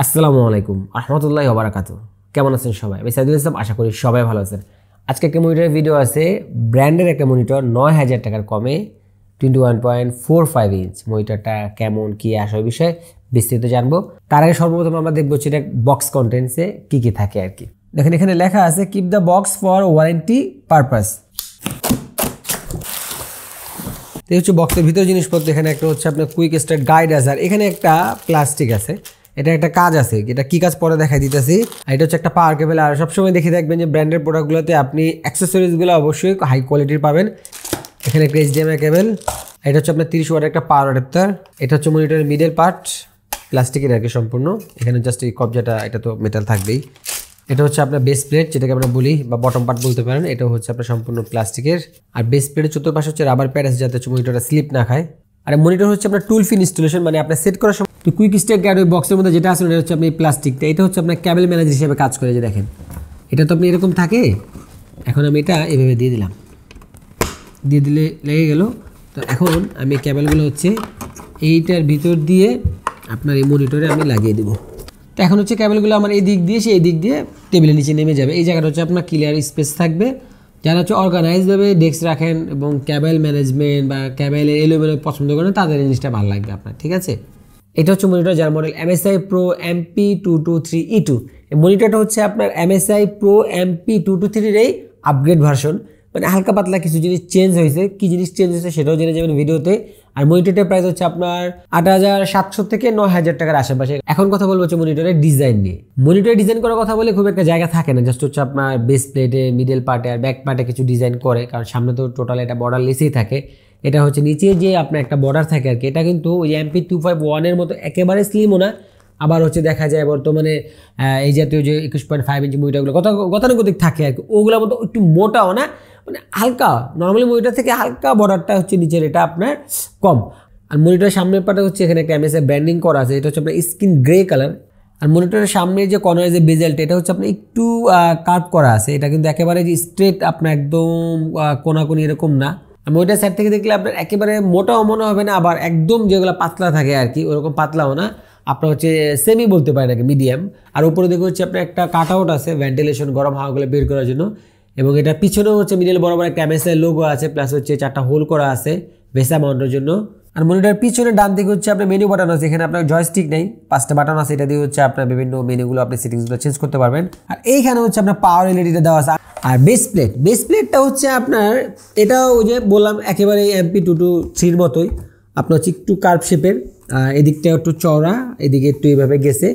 আসসালামু আলাইকুম রহমতুল্লাহি ওয়া বারাকাতুহু। কেমন আছেন সবাই? আমি সাইদুল ইসলাম, আশা করি সবাই ভালো আছেন। আজকে একটা মনিটরের ভিডিও আছে, ব্র্যান্ডের একটা মনিটর ৯,০০০ টাকার কমে 21.45 ইঞ্চ মনিটরটা কেমন কি আসল বিষয়ে বিস্তারিত জানবো। তার আগে সর্বপ্রথম আমরা দেখবো সেটা বক্স কন্টেন্টসে কি কি থাকে আর কি। দেখেন এখানে লেখা আছে keep the box for warranty purpose. এই হচ্ছে বক্সের ভিতরে জিনিসপত্র। এখানে একটা হচ্ছে আপনার কুইক স্টার্ট গাইড আছে, আর এখানে একটা প্লাস্টিক আছে, এটা একটা কাজ আছে, এটা কি কাজ পরে দেখাই দিতেছি। আর এটা হচ্ছে একটা পাওয়ার কেবল। আর সবসময় দেখে দেখবেন যে ব্র্যান্ডের প্রোডাক্টগুলোতে আপনি অ্যাক্সেসরিজগুলো অবশ্যই হাই কোয়ালিটির পাবেন। এখানে একটা HDMI কেবল, এটা হচ্ছে আপনার 30 ওয়াটের একটা পাওয়ার অ্যাডাপ্টার। এটা হচ্ছে মনিটরের মিডল পার্ট, প্লাস্টিকের আর কি সম্পূর্ণ। এখানে জাস্ট এই কবজাটা, এটা তো মেটাল থাকবেই। এটা হচ্ছে আপনার বেস প্লেট, যেটাকে আমরা বলি বা বটম পার্ট বলতে পারেন। এটা হচ্ছে আপনার সম্পূর্ণ প্লাস্টিকের। আর বেস প্লেটের চতুর্পাশে হচ্ছে রাবার প্যাড আছে, যাতে মনিটরটা স্লিপ না খায়। আর মনিটর হচ্ছে আপনার টুল ফিন ইনস্টলেশন, মানে আপনার সেট করার সময় কুইক স্টার্ট গাইড ওই বক্সের মধ্যে যেটা আছে, এটা হচ্ছে আপনি প্লাস্টিকটা, এটা হচ্ছে আপনার ক্যাবেল ম্যানেজার হিসেবে কাজ করে। যে দেখেন এটা তো আপনি এরকম থাকে। এখন আমি এটা এভাবে দিয়ে দিলাম, দিয়ে দিলে লেগে গেল। তো এখন আমি ক্যাবেলগুলো হচ্ছে এইটার ভিতর দিয়ে আপনার এই মনিটরে আমি লাগিয়ে দেবো। তো এখন হচ্ছে ক্যাবেলগুলো আমার এই দিক দিয়ে এই দিক দিয়ে টেবিলের নিচে নেমে যাবে। এই জায়গাটা হচ্ছে আপনার ক্লিয়ার স্পেস থাকবে। যারা হচ্ছে অর্গানাইজভাবে ডেস্ক রাখেন এবং ক্যাবেল ম্যানেজমেন্ট বা ক্যাবেলের এলোমেলো পছন্দ করেন, তাদের এই জিনিসটা ভালো লাগবে আপনার, ঠিক আছে। এটা হচ্ছে মনিটর, যার মডেল MSI Pro MP223E2। এই মনিটরটা হচ্ছে আপনার MSI Pro MP223 এই আপগ্রেড ভার্সন, মানে হালকা পাতলা কিছু জিনিস চেঞ্জ হয়েছে। কি জিনিস চেঞ্জ হয়েছে সেটাও জেনে যাবেন ভিডিওতে। আর মনিটরটার প্রাইস হচ্ছে আপনার ৮,৭০০ থেকে ৯,০০০ টাকার আশেপাশে। এখন কথা বলবো হচ্ছে মনিটরের ডিজাইন নিয়ে। মনিটরের ডিজাইন করার কথা বলে খুব একটা জায়গা থাকে না, জাস্ট হচ্ছে আপনার বেস প্লেটে, মিডল পার্টে আর ব্যাক পার্টে কিছু ডিজাইন করে, কারণ সামনে তো টোটাল এটা বর্ডার লেসেই থাকে। এটা হচ্ছে নিচে যে আপনার একটা বর্ডার থাকে আর কি। এটা কিন্তু ওই MP251 মতো একেবারে স্লিমও না, আবার হচ্ছে দেখা যায় বর্তমানে এই জাতীয় যে 21.5 ইঞ্চি মনিটরগুলো গতানুগতিক থাকে আর কি, ওগুলোর মতো একটু মোটাও না, মানে হালকা নর্মালি মনিটর থেকে হালকা বর্ডারটা হচ্ছে নিচের, এটা আপনার কম। আর মনিটরের সামনের পাটা হচ্ছে এখানে একটা MSI ব্র্যান্ডিং করা আছে, এটা হচ্ছে আপনার স্কিন গ্রে কালার। আর মনিটরের সামনে যে কর্নারের যে বেজেলটা, এটা হচ্ছে আপনার একটু কার্ভ করা আছে, এটা কিন্তু একেবারে যে স্ট্রেট আপনার একদম কোনাকুনি এরকম না। আর মনিটর সাইড থেকে দেখলে আপনার একেবারে মোটাও মনে হবে না, আবার একদম যেগুলো পাতলা থাকে আর কি ওরকম পাতলাও না, আপনার হচ্ছে সেমি বলতে পারেন নাকি, মিডিয়াম। আর উপরে দেখে হচ্ছে আপনার একটা কাট আউট আছে ভেন্টিলেশন, গরম হাওয়াগুলো বের করার জন্য। এবং এটা পিছনেও হচ্ছে মিডল বরাবর একটা MSI লোগো আছে, প্লাস হচ্ছে 4টা হোল করা আছে ভেসা মাউন্টের জন্য। আর মনিটর পিছনে ডান দিকে হচ্ছে আপনার মেনু বাটন আছে, এখানে আপনার জয়স্টিক নেই, 5টা বাটন আছে, এটা দিয়ে হচ্ছে আপনার বিভিন্ন মেনুগুলো আপনি সেটিংসগুলো চেঞ্জ করতে পারবেন। আর এইখানে হচ্ছে আপনার পাওয়ার এলইডিটা দেওয়া আছে। আর বেস প্লেটটা হচ্ছে আপনার, এটাও ওই যে বললাম একেবারে MP223 মতোই, আপনার হচ্ছে একটু কার্ভ শেপের, এদিকটা একটু চওড়া, এদিকে একটু এইভাবে গেছে।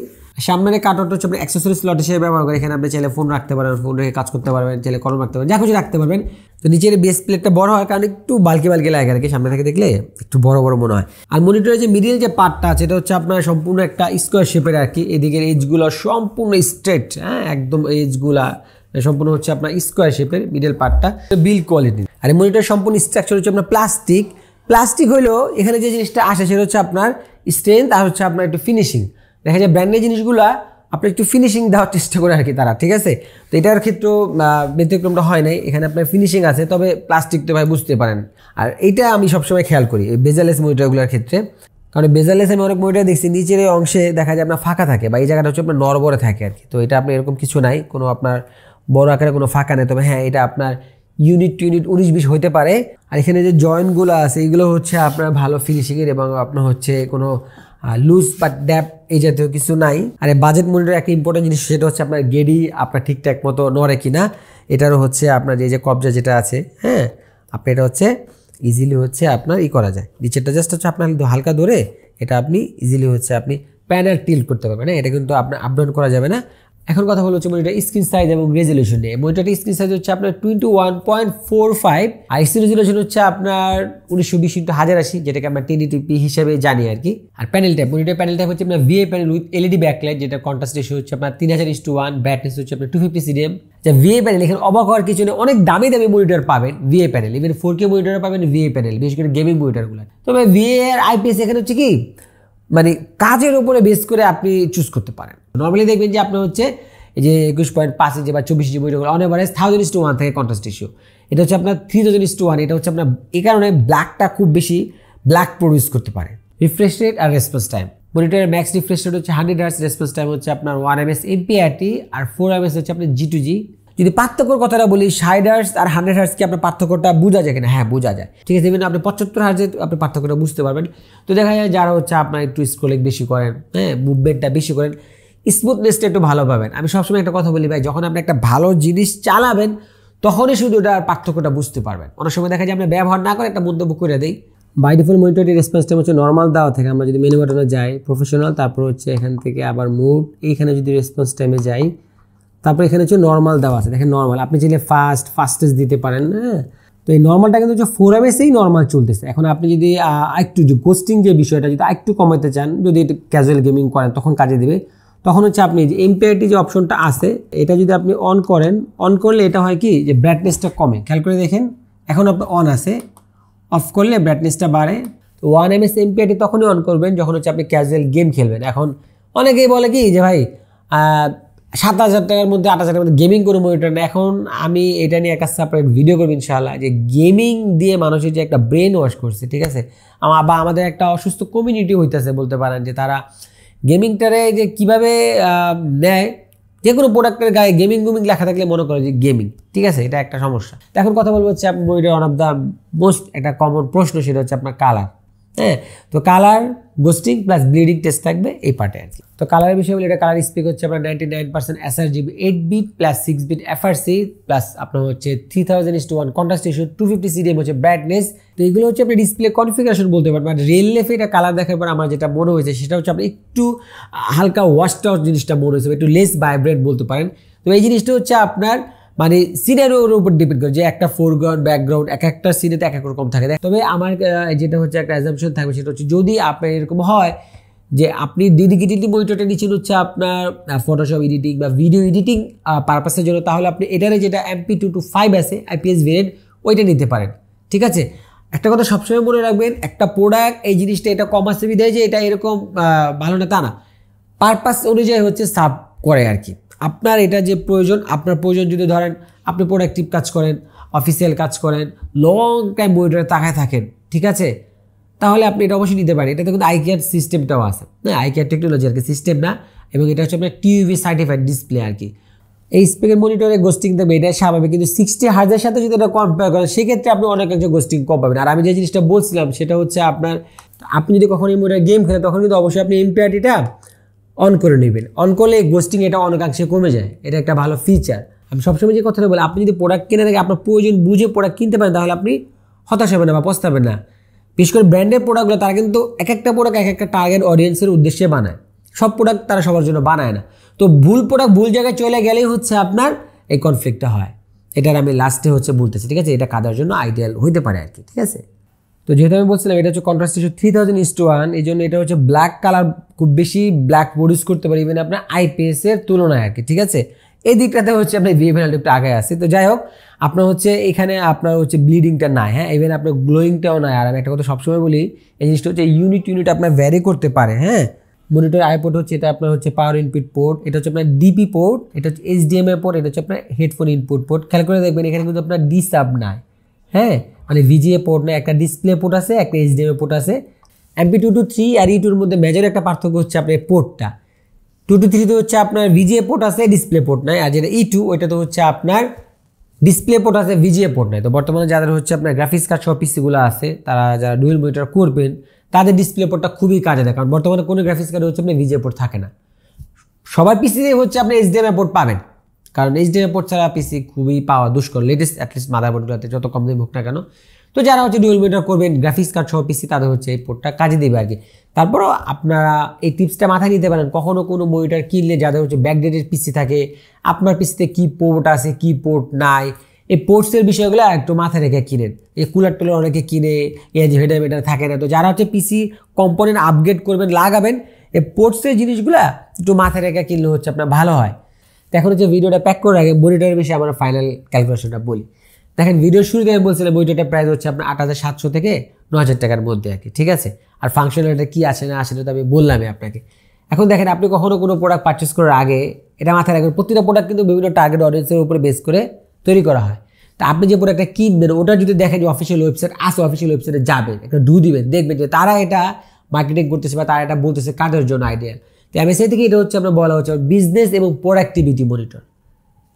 সামনের কাটারটা হচ্ছে আপনি অ্যাক্সেসরি স্লট হিসেবে ব্যবহার করে, এখানে আপনি চাইলে ফোন রাখতে পারবেন, ফোন রেখে কাজ করতে পারবেন, চাইলে কলম রাখতে পারবেন, যা কিছু রাখতে পারবেন। তো নিচের বেস প্লেটটা বড় হয় কারণ একটু বালকি লাগে আর কি, সামনে থেকে দেখলে একটু বড় মনে হয়। আর মনিটরের যে মিডিল যে পার্টটা আছে, এটা হচ্ছে আপনার সম্পূর্ণ একটা স্কোয়ার শেপের আর কি। এদিকের এজগুলো সম্পূর্ণ স্ট্রেট, একদম এজগুলা সম্পূর্ণ হচ্ছে আপনার স্কোয়ার শেপের মিডল পার্টটা, বিল্ড কোয়ালিটি। আর এই মনিটরের সম্পূর্ণ স্ট্রাকচার হচ্ছে আপনার প্লাস্টিক হইলেও এখানে যে জিনিসটা আসে সেটা হচ্ছে আপনার স্ট্রেংথ, আর হচ্ছে আপনার একটু ফিনিশিং। দেখা যায় ব্র্যান্ডের জিনিসগুলো আপনি একটু ফিনিশিং দেওয়ার চেষ্টা করে আর কি তারা, ঠিক আছে। তো এটার ক্ষেত্রেও ব্যতিক্রমটা হয় নাই, এখানে আপনার ফিনিশিং আছে, তবে প্লাস্টিক তো ভাই বুঝতে পারেন। আর এইটা আমি সবসময় খেয়াল করি এই বেজালেস মনিটরগুলোর ক্ষেত্রে, কারণ বেজালেস আমি অনেক মনিটর দেখছি নিচের অংশে দেখা যায় আপনার ফাঁকা থাকে, বা এই জায়গাটা হচ্ছে আপনার নড়বড়ে থাকে আর কি। তো এটা আপনার এরকম কিছু নাই, কোনো আপনার বড় আকারে কোনো ফাঁকা নেই, তবে হ্যাঁ এটা আপনার ইউনিট 19-20 হইতে পারে। আর এখানে যে জয়েন্টগুলো আছে এইগুলো হচ্ছে আপনার ভালো ফিনিশিংয়ের, এবং আপনার হচ্ছে কোনো লুজ বা ড্যাপ এই জাতীয় কিছু নাই। আর বাজেট মনিটর একটা ইম্পর্টেন্ট জিনিস, সেটা হচ্ছে আপনার গেডি আপনার ঠিকঠাক মতো নড়ে কিনা, এটারও হচ্ছে আপনার যে কবজা যেটা আছে, আপনি এটা হচ্ছে ইজিলি হচ্ছে আপনার করা যায়। নিচেরটা জাস্ট হচ্ছে আপনার হালকা ধরে এটা আপনি ইজিলি হচ্ছে আপনি প্যানেল টিল্ট করতে পারবেন, এটা কিন্তু আপনার আপ ডাউন করা যাবে না। এখন কথা বলা হচ্ছে মনিটর স্ক্রিন সাইজ এবং রেজলিউশন নিয়ে। মনিটরটির স্ক্রিন সাইজ হচ্ছে আপনার 21.45, আর স্ক্রিন রেজলিউশন হচ্ছে আপনার 1920x1080, যেটাকে আমরা 1080p হিসেবে জানি আর কি। আর panel type, monitor panel type হচ্ছে আপনার VA panel with LED backlight, যেটা কন্ট্রাস্ট রেশিও হচ্ছে আপনার 3000:1, ব্রাইটনেস হচ্ছে আপনার 250 CDM। যা VA প্যানেল, এখানে অবাক হওয়ার কিছু নেই, অনেক দামি মনিটর পাবেন VA panel, even 4K monitor পাবেন VA প্যানেল, বিশেষ করে গেমিং মনিটরগুলো। তবে VA আর IPS এখানে হচ্ছে কি, মানে কাজের উপরে বেস করে আপনি চুজ করতে পারেন। নর্মালি দেখবেন যে আপনার হচ্ছে এই যে 21.5 ইঞ্চি বা 24 ইঞ্চি মনিটরগুলো অন এভারেজ 1000:1 থেকে কন্ট্রাস্ট রেশিও, এটা হচ্ছে আপনার 3000:1। এটা হচ্ছে আপনার এই কারণে ব্ল্যাকটা খুব বেশি ব্ল্যাক প্রডিউস করতে পারে। রিফ্রেশ রেট আর রেসপন্স টাইম, মনিটরের ম্যাক্স রিফ্রেশ রেট হচ্ছে 100 হার্টজ, রেসপন্স টাইম হচ্ছে আপনার 1 ms MPRT আর 4 ms হচ্ছে আপনার G2G। যদি পার্থক্যর কথাটা বলি 60 হার্টজ আর 100 হার্টজ কি আপনার পার্থক্যটা বোঝা যায় কিনা? হ্যাঁ, বোঝা যায়, ঠিক আছে। আপনি 75 হার্টজে আপনি পার্থক্যটা বুঝতে পারবেন। তো দেখা যায় যারা হচ্ছে আপনার একটু স্ক্রলিং বেশি করেন, হ্যাঁ, মুভমেন্টটা বেশি করেন, স্মুথনেসটা একটু ভালো পাবেন। আমি সবসময় একটা কথা বলি ভাই, যখন আপনি একটা ভালো জিনিস চালাবেন তখনই শুধু ওটার পার্থক্যটা বুঝতে পারবেন। অনেক সময় দেখা যায় আমরা ব্যবহার না করে একটা মন্তব্য করে দিই। বাই ডিফল্ট মনিটরের রেসপন্স টাইম হচ্ছে নর্মাল দেওয়া থেকে, আমরা যদি মেনু বাটনে যাই প্রফেশনাল, তারপর হচ্ছে এখান থেকে আবার মুড, এইখানে যদি রেসপন্স টাইমে যাই, তারপর এখানে হচ্ছে নর্মাল দেওয়া আছে, দেখেন নর্মাল। আপনি চাইলে ফাস্টেস্ট দিতে পারেন, হ্যাঁ। তো এই নর্মালটা কিন্তু হচ্ছে 4 ms-এই নর্মাল চলতেছে। এখন আপনি যদি একটু গোস্টিং যে বিষয়টা যদি একটু কমাতে চান, যদি একটু ক্যাজুয়াল গেমিং করেন তখন কাজে দেবে। তখন হচ্ছে আপনি যে এমপিআরটি যে অপশনটা আছে এটা যদি আপনি অন করেন, অন করলে এটা হয় কি যে ব্রাইটনেসটা কমে। খেয়াল করে দেখেন, এখন আপনার অন আছে, অফ করলে ব্রাইটনেসটা বাড়ে। তো 1 ms MPRT তখনই অন করবেন যখন হচ্ছে আপনি ক্যাজুয়াল গেম খেলবেন। এখন অনেকেই বলে কি যে ভাই 7,000 টাকার মধ্যে 8,000 টাকার মধ্যে গেমিং করে মনিটর না। এখন আমি এটা নিয়ে একটা সেপারেট ভিডিও করব ইনশাআল্লাহ, যে গেমিং দিয়ে মানুষের যে একটা ব্রেন ওয়াশ করছে, ঠিক আছে। বা আমাদের একটা অসুস্থ কমিউনিটি হইতেছে বলতে পারেন, যে তারা গেমিংটারে যে কীভাবে নেয়, যে কোনো প্রোডাক্টের গায়ে গেমিং লেখা থাকলে মনে করে যে গেমিং, ঠিক আছে, এটা একটা সমস্যা। এখন কথা বলবো হচ্ছে আপনার বইটা ওয়ান অফ দ্য মোস্ট একটা কমন প্রশ্ন, সেটা হচ্ছে আপনার কালার, হ্যাঁ। তো colour ghosting plus bleeding test থাকবে এই পার্টে আর কি। তো কালারের বিষয় বলে এটা কালার স্পিক হচ্ছে আপনার 99% sRGB 8-bit plus 6-bit FRC plus আপনার হচ্ছে 3000:1 কন্ট্রাস্ট রেশিও 250 CDM হচ্ছে ব্রাইটনেস। তো এগুলো হচ্ছে আপনি ডিসপ্লে কনফিগারেশন বলতে পারেন। বাট রিয়েল লাইফে এটা কালার দেখার পর আমার যেটা মনে হয়েছে সেটা হচ্ছে আপনি একটু হালকা ওয়াশড আউট জিনিসটা মনে হয়েছে, একটু লেস ভাইব্রেন্ট বলতে পারেন। তো এই জিনিসটা হচ্ছে আপনার মানে সিনারিওর উপর ডিপেন্ড করে, যে একটা ফোরগ্রাউন্ড ব্যাকগ্রাউন্ড এক একটা সিনেতে এক এক রকম থাকে। তবে আমার যেটা হচ্ছে একটা অ্যাজাম্পশন থাকবে সেটা হচ্ছে যদি আপনার এরকম হয় যে আপনি ডেডিকেটেডলি মনিটরটা নিচ্ছেন হচ্ছে আপনার ফটোশপ এডিটিং বা ভিডিও এডিটিং পারপাসের জন্য, তাহলে আপনি এটারে যেটা MP225 আছে IPS ভেরিয়েন্ট ওইটা নিতে পারেন, ঠিক আছে। একটা কথা সবসময় মনে রাখবেন, একটা প্রোডাক্ট এই জিনিসটা এটা কম আসে বিধায় যে এটা এরকম ভালো না তা না, পারপাস অনুযায়ী হচ্ছে সাব করে আর কি। আপনার এটা যে প্রয়োজন, আপনার প্রয়োজন যদি ধরেন আপনি প্রোডাক্টিভ কাজ করেন, অফিসিয়াল কাজ করেন, লং টাইম মনিটরে তাকায় থাকেন, ঠিক আছে, তাহলে আপনি এটা অবশ্যই নিতে পারেন। এটাতে কিন্তু আইকেয়ার সিস্টেমটাও আছে, হ্যাঁ, আইকেয়ার টেকনোলজি আর কি, সিস্টেম না। এবং এটা হচ্ছে আপনার TUV সার্টিফাইড ডিসপ্লে আর কি। এই স্পেকের মনিটরে গোস্টিং দেবে এটা স্বাভাবিক, কিন্তু 60 হার্জের সাথে যদি এটা কম্পেয়ার করেন সেক্ষেত্রে আপনি অনেকাংশে গোস্টিং কম পাবেন। আর আমি যে জিনিসটা বলছিলাম সেটা হচ্ছে আপনি যদি কখনো এই মনিটরে গেম খেলেন তখন কিন্তু অবশ্যই আপনি MPRT-টা অন করে নেবেন। অন করলে গোস্টিং এটা অনেকাংশে কমে যায়, এটা একটা ভালো ফিচার। আমি সবসময় যে কথাটা বলি, আপনি যদি প্রোডাক্ট কেনার আগে আপনার প্রয়োজন বুঝে প্রোডাক্ট কিনতে পারেন তাহলে আপনি হতাশ হবেন না বা পস্তাবেন না। বিশেষ করে ব্র্যান্ডের প্রোডাক্টগুলো তারা কিন্তু এক একটা প্রোডাক্ট এক একটা টার্গেট অডিয়েন্সের উদ্দেশ্যে বানায়, সব প্রোডাক্ট তারা সবার জন্য বানায় না। তো ভুল প্রোডাক্ট ভুল জায়গায় চলে গেলেই হচ্ছে আপনার এই কনফ্লিক্টটা হয়। এটার আমি লাস্টে হচ্ছে বলতেছি, ঠিক আছে, এটা কাদার জন্য আইডিয়াল হইতে পারে আর কি, ঠিক আছে। তো যেহেতু আমি বলছিলাম এটা হচ্ছে কন্ট্রাস্ট রেশিও 3000:1, এই জন্য এটা হচ্ছে ব্ল্যাক কালার খুব বেশি ব্ল্যাক প্রডিউস করতে পারে ইভেন আপনার IPS এর তুলনায় আর কি, ঠিক আছে। এই দিকটাতে হচ্ছে আপনার VFL একটু আগে আছে। তো যাই হোক, আপনার হচ্ছে এখানে আপনার হচ্ছে ব্লিডিংটা নাই, হ্যাঁ, ইভেন আপনার গ্লোয়িংটাও নাই। আর আমি একটা কথা সবসময় বলি, এই জিনিসটা হচ্ছে ইউনিট আপনার ভ্যারি করতে পারে, হ্যাঁ। মনিটর আইপোর্ট হচ্ছে এটা আপনার হচ্ছে পাওয়ার ইনপুট পোর্ট, এটা হচ্ছে আপনার DP পোর্ট, এটা হচ্ছে HDMI পোর্ট, এটা হচ্ছে আপনার হেডফোন ইনপুট পোর্ট। খেয়াল করে দেখবেন এখানে কিন্তু আপনার ডি সাব নাই, হ্যাঁ, মানে VGA পোর্ট না, একটা ডিসপ্লে পোর্ট আছে, একটা HDMI পোর্ট আছে। MP223 আর E2-র মধ্যে মেজর একটা পার্থক্য হচ্ছে আপনার পোর্টটা। 223-তে হচ্ছে আপনার VGA পোর্ট আছে, ডিসপ্লে পোর্ট নাই। আর যেটা E2 ওইটাতে হচ্ছে আপনার ডিসপ্লে পোর্ট আছে, VGA পোর্ট নাই। তো বর্তমানে যাদের হচ্ছে আপনার গ্রাফিক্স কার্ড সহ পিসিগুলো আছে, তারা যারা ডুয়েল মনিটর করবেন তাদের ডিসপ্লে পোর্টটা খুবই কাজে দেয়, কারণ বর্তমানে কোনো গ্রাফিক্স কার্ডে হচ্ছে আপনার VGA পোর্ট থাকে না। সবার পিসিতে হচ্ছে আপনি HDMI পোর্ট পাবেন, কারণ HDMI পোর্ট ছাড়া পিসি খুবই পাওয়া দুষ্কর, লেটেস্ট অ্যাটলিস্ট মাদারবোর্ডগুলোতে যত কম দামে হোক না কেন। তো যারা হচ্ছে ডুয়েল মনিটর করবেন গ্রাফিক্স কার্ড সহ পিসি, তাদের হচ্ছে এই পোর্টটা কাজে দেবে আর কি। তারপরও আপনারা এই টিপসটা মাথায় নিতে পারেন, কখনো কোনো মনিটর কিনলে যাদের হচ্ছে ব্যাকডেটেড পিসি থাকে, আপনার পিসিতে কী পোর্ট আছে কী পোর্ট নাই, এই পোর্টসের বিষয়গুলো একটু মাথায় রেখে কিনেন। এই কুলার টুলার অনেকে কিনে এই যে হেডার মেডার থাকে না। তো যারা হচ্ছে পিসি কম্পোনেন্ট আপগ্রেড করবেন লাগাবেন, এই পোর্টসের জিনিসগুলো একটু মাথায় রেখে কিনলে হচ্ছে আপনার ভালো হয়। তো এখন হচ্ছে ভিডিওটা প্যাক করার আগে মনিটরের বিষয়ে আমরা ফাইনাল ক্যালকুলেশনটা বলি। দেখেন ভিডিওর শুরুতে আমি বলছিলাম মনিটরটার প্রাইস হচ্ছে আপনার 8,700 থেকে 9,000 টাকার মধ্যে আর কি, ঠিক আছে। আর ফাংশনালিটি কী আছে না আসে তো আমি বললামই আপনাকে। এখন দেখেন আপনি কখনো কোনো প্রোডাক্ট পারচেস করার আগে এটা মাথায় রাখবেন, প্রতিটা প্রোডাক্ট কিন্তু বিভিন্ন টার্গেট অডিয়েন্সের উপরে বেস করে তৈরি করা হয়। তা আপনি যে প্রোডাক্টটা কিনবেন ওটা যদি দেখেন যে অফিসিয়াল ওয়েবসাইট আছে, অফিসিয়াল ওয়েবসাইটে যাবেন, একটা দিবেন, দেখবেন যে তারা এটা মার্কেটিং করতেছে বা তারা এটা বলতেছে কাদের জন্য আইডিয়াল। তো MSCI থেকে এটা হচ্ছে আপনার বলা হচ্ছে বিজনেস এবং প্রোডাক্টিভিটি মনিটর।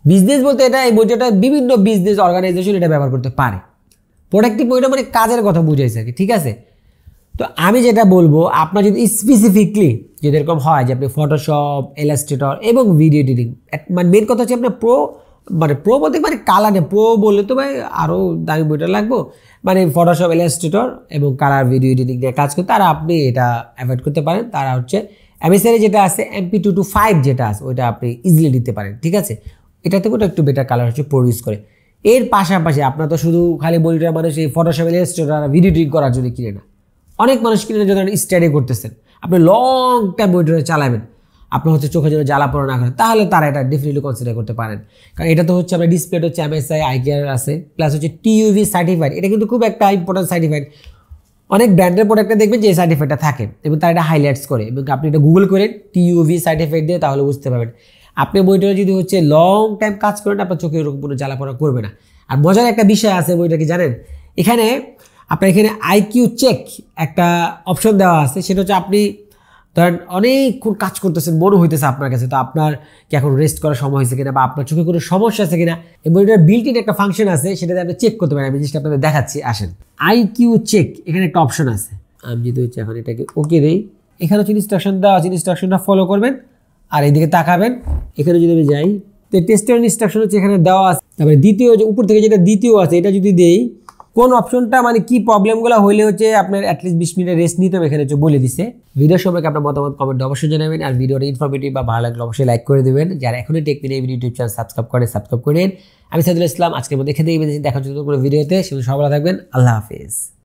বিজনেস বলতে এটা এই মনিটরটা বিভিন্ন বিজনেস অর্গানাইজেশন এটা ব্যবহার করতে পারে। প্রোডাক্টিভ মনিটর মানে কাজের কথা বুঝাইছে আর কি, ঠিক আছে। তো আমি যেটা বলবো, আপনার যদি স্পেসিফিকলি যদি এরকম হয় যে আপনি ফটোশপ, ইলাস্ট্রেটর এবং ভিডিও এডিটিং, মানে মেন কথা হচ্ছে আপনার প্রো বলতে মানে কালারে প্রো বললে তো ভাই আরও দামি বইটা লাগবো, মানে ফটোশপ, ইলাস্ট্রেটর এবং কালার ভিডিও এডিটিং নিয়ে কাজ করে তারা আপনি এটা অ্যাভয়েড করতে পারেন। তারা হচ্ছে MSCI যেটা আছে MP225 যেটা আছে ওইটা আপনি ইজিলি নিতে পারেন, ঠিক আছে। এটা থেকে একটু বেটার কালার হচ্ছে প্রডিউস করে। এর পাশাপাশি আপনার তো শুধু খালি মনিটর মানুষ এই ফটোশপ, ইলাস্ট্রেটর ভিডিও এডিটিং করার জন্য কিনে না, অনেক মানুষ কিনে যদি স্টাডি করতেছেন, আপনি লং টাইম মনিটরে চালাবেন, আপনার হচ্ছে চোখে যদি জ্বালা পড়া না করে, তাহলে তারা এটা ডেফিনেটলি কনসিডার করতে পারেন। কারণ এটা তো হচ্ছে আপনার ডিসপ্লেটা হচ্ছে MSCI আইকেয়ার আছে, প্লাস হচ্ছে TUV সার্টিফাইড। এটা কিন্তু খুব একটা ইম্পর্টেন্ট সার্টিফাইড। অনেক ব্র্যান্ডের প্রোডাক্টে দেখবেন যে এই সার্টিফাইডটা থাকে এবং তারা এটা হাইলাইটস করে, এবং আপনি এটা গুগল করেন TUV সার্টিফাইড দিয়ে, তাহলে বুঝতে পারবেন। আপনি মনিটরে যদি হচ্ছে লং টাইম কাজ করেন, আপনার চোখে এরকম কোনো জ্বালা পড়া করবে না। আর মজার একটা বিষয় আছে বইটা কি জানেন, এখানে আপনার এখানে IQ চেক একটা অপশন দেওয়া আছে। সেটা হচ্ছে আপনি ধরেন অনেকক্ষণ কাজ করতেছেন, মনে হইতেছে আপনার কাছে, তো আপনার কি এখন রেস্ট করার সময় হয়েছে কিনা বা আপনার চোখে কোনো সমস্যা আছে কিনা, এবং এটার বিল্ট ইন একটা ফাংশন আছে, সেটাতে আপনি চেক করতে পারেন। আমি জিনিসটা আপনাদের দেখাচ্ছি, আসেন। IQ চেক, এখানে একটা অপশন আছে। আমি যদি হচ্ছে এখন এটাকে ওকে দিই, এখানে হচ্ছে ইনস্ট্রাকশন দেওয়া আছে, ইনস্ট্রাকশনটা ফলো করবেন আর এইদিকে তাকাবেন। এখানে যদি আমি যাই, তো টেস্টের ইনস্ট্রাকশন হচ্ছে এখানে দেওয়া আছে। তারপরে দ্বিতীয় যে উপর থেকে যেটা দ্বিতীয় আছে, এটা যদি দেই, কোন অপশনটা মানে কি প্রবলেমগুলো হইলে হচ্ছে আপনার অ্যাটলিস্ট 20 মিনিটের রেস্ট নিতে হবে, এখানে হচ্ছে বলে দিছে। ভিডিও সম্পর্কে আপনার মতামত কমেন্টে অবশ্যই জানাবেন, আর ভিডিওটা ইনফরমেটিভ বা ভালো লাগলে অবশ্যই লাইক করে দেবেন। যারা এখনই tech media YouTube channel subscribe করে নিন। আমি সাইদুল ইসলাম, আজকের মধ্যে এখানে দেখার জন্য কোনো ভিডিওতে, সেগুলো সবাই ভালো থাকবেন। আল্লাহ হাফিজ।